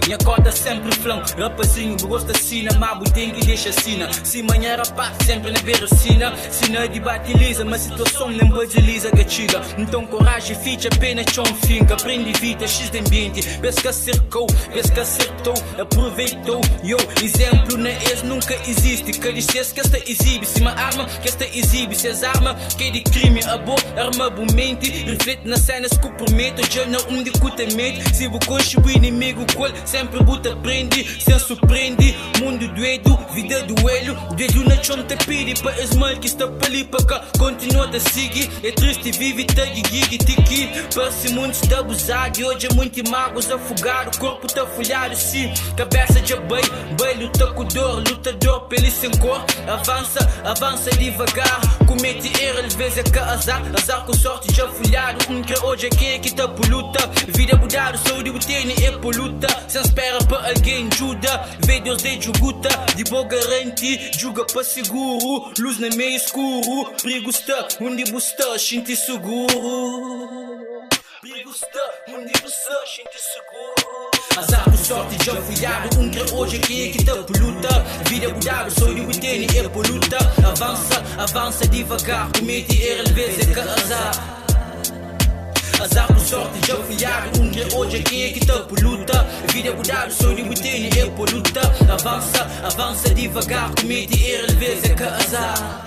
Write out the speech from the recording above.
minha cota sempre flão. Rapazinho, gosto da sina, mabo tem que deixa sina. Se manhã rapaz, sempre na verocina. Se não debatiliza, mas situação nem badiliza gatilha. Então coragem, ficha, apenas chão finca. Aprende vida, X de ambiente. Vês que acertou, vês que acertou, aproveitou. Yo, exemplo na ex nunca existe. Que dissesse que esta exibe, se uma arma que esta exibe. Se as armas que é de crime, a boa arma mente. Reflete nas cenas que prometo, já não discutamento. Se vou construir inimigo, qual sempre buta prende. Sem surpreende, mundo doido, vida duelo. Dedo na chão te pede para esmal que está para ali para cá. Continua a seguir, é triste, vive, tá gigi, tiki. Parece muito está abusado e hoje é muito magos afogado. Corpo tá folhado, sim, cabeça de bem, luta com dor, lutador, pele sem cor. Avança, avança devagar. Comete erro, às vezes é que azar com sorte já folhado. Que hoje é quem é que tá por luta. Vida mudada, saúde botene é por luta. Sem espera para alguém ajuda. Vê Deus de juguta, de boa garantia. Julga para seguro, luz no meio escuro. Perigo está, onde você está, sente seguro. Perigo está, onde você está, sente seguro. Azar com sorte já folhado. Que hoje é quem é que tá por luta. Vida mudada, saúde botene é por luta. Avança, avança devagar. Comete erro, às vezes é que azar. Azar com sorte já folhado. Que hoje é quem é que tá por luta. Vida mudada, saúde botene é por luta. Avança, avança devagar. Comete erro, às vezes é que azar.